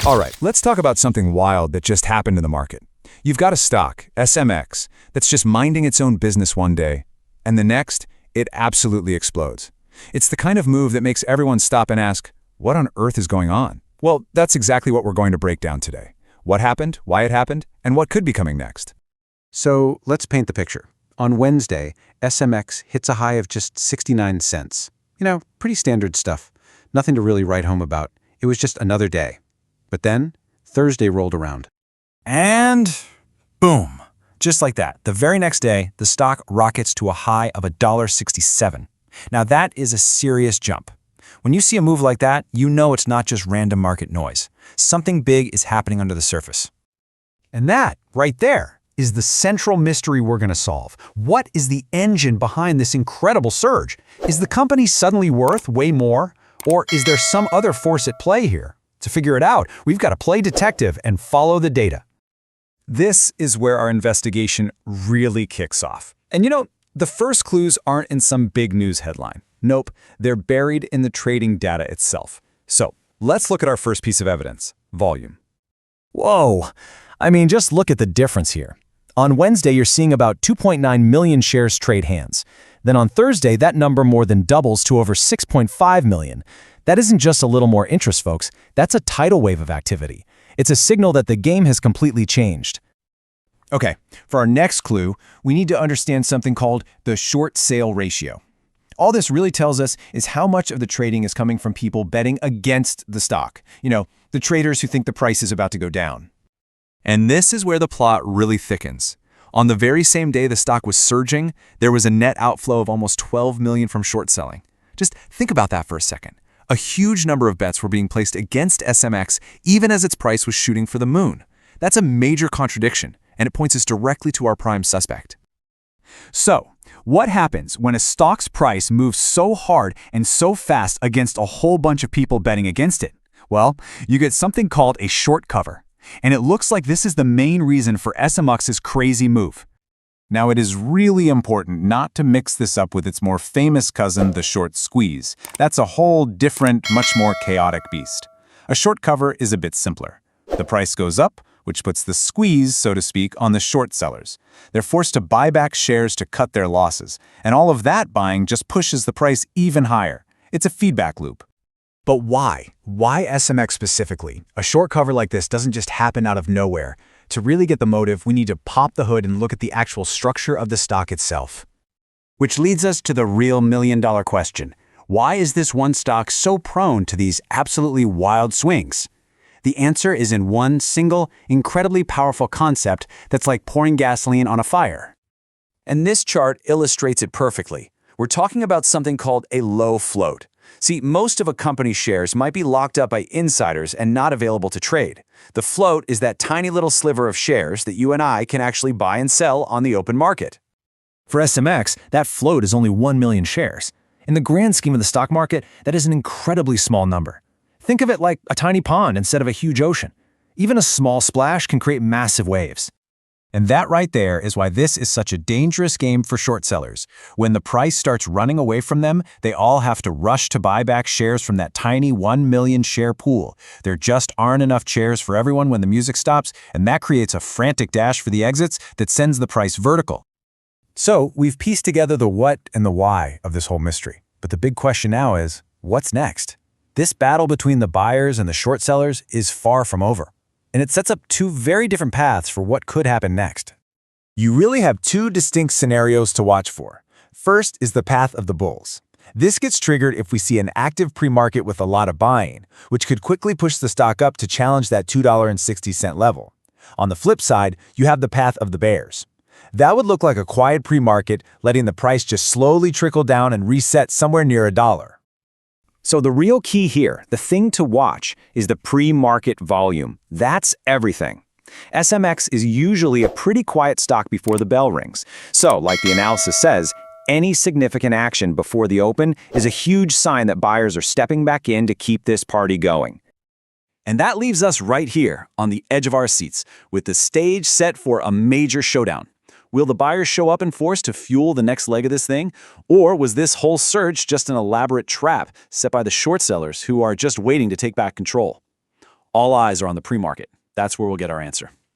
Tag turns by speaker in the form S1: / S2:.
S1: All right, let's talk about something wild that just happened in the market. You've got a stock, SMX, that's just minding its own business one day, and the next, it absolutely explodes. It's the kind of move that makes everyone stop and ask, what on earth is going on? Well, that's exactly what we're going to break down today. What happened, why it happened, and what could be coming next.
S2: So let's paint the picture. On Wednesday, SMX hits a high of just 69 cents. Pretty standard stuff. Nothing to really write home about. It was just another day. But then, Thursday rolled around.
S3: And boom. Just like that, the very next day, the stock rockets to a high of $1.67. Now that is a serious jump. When you see a move like that, you know it's not just random market noise. Something big is happening under the surface.
S4: And that, right there, is the central mystery we're going to solve. What is the engine behind this incredible surge? Is the company suddenly worth way more? Or is there some other force at play here? To figure it out, we've got to play detective and follow the data.
S1: This is where our investigation really kicks off. And the first clues aren't in some big news headline. Nope, they're buried in the trading data itself. So, let's look at our first piece of evidence, volume.
S3: Whoa! Just look at the difference here. On Wednesday, you're seeing about 2.9 million shares trade hands. Then on Thursday, that number more than doubles to over 6.5 million. That isn't just a little more interest, folks. That's a tidal wave of activity. It's a signal that the game has completely changed.
S1: Okay, for our next clue, we need to understand something called the short sale ratio. All this really tells us is how much of the trading is coming from people betting against the stock. The traders who think the price is about to go down. And this is where the plot really thickens. On the very same day the stock was surging, there was a net outflow of almost 12 million from short selling. Just think about that for a second. A huge number of bets were being placed against SMX even as its price was shooting for the moon. That's a major contradiction, and it points us directly to our prime suspect. So, what happens when a stock's price moves so hard and so fast against a whole bunch of people betting against it? Well, you get something called a short cover. And it looks like this is the main reason for SMX's crazy move. Now, it is really important not to mix this up with its more famous cousin, the short squeeze. That's a whole different, much more chaotic beast. A short cover is a bit simpler. The price goes up, which puts the squeeze, so to speak, on the short sellers. They're forced to buy back shares to cut their losses, and all of that buying just pushes the price even higher. It's a feedback loop.
S4: But why? Why SMX specifically? A short cover like this doesn't just happen out of nowhere. To really get the motive, we need to pop the hood and look at the actual structure of the stock itself. Which leads us to the real million-dollar question. Why is this one stock so prone to these absolutely wild swings? The answer is in one single, incredibly powerful concept that's like pouring gasoline on a fire.
S1: And this chart illustrates it perfectly. We're talking about something called a low float. See, most of a company's shares might be locked up by insiders and not available to trade. The float is that tiny little sliver of shares that you and I can actually buy and sell on the open market.
S3: For SMX, that float is only 1 million shares. In the grand scheme of the stock market, that is an incredibly small number. Think of it like a tiny pond instead of a huge ocean. Even a small splash can create massive waves.
S1: And that right there is why this is such a dangerous game for short sellers. When the price starts running away from them, they all have to rush to buy back shares from that tiny 1 million share pool. There just aren't enough shares for everyone when the music stops, and that creates a frantic dash for the exits that sends the price vertical.
S4: So, we've pieced together the what and the why of this whole mystery. But the big question now is, what's next? This battle between the buyers and the short sellers is far from over. And it sets up two very different paths for what could happen next.
S5: You really have two distinct scenarios to watch for. First is the path of the bulls. This gets triggered if we see an active pre-market with a lot of buying, which could quickly push the stock up to challenge that $2.60 level. On the flip side, you have the path of the bears. That would look like a quiet pre-market, letting the price just slowly trickle down and reset somewhere near $1.
S6: So the real key here, the thing to watch, is the pre-market volume. That's everything. SMX is usually a pretty quiet stock before the bell rings. So, like the analysis says, any significant action before the open is a huge sign that buyers are stepping back in to keep this party going.
S1: And that leaves us right here, on the edge of our seats, with the stage set for a major showdown. Will the buyers show up in force to fuel the next leg of this thing? Or was this whole surge just an elaborate trap set by the short sellers who are just waiting to take back control?
S6: All eyes are on the pre-market. That's where we'll get our answer.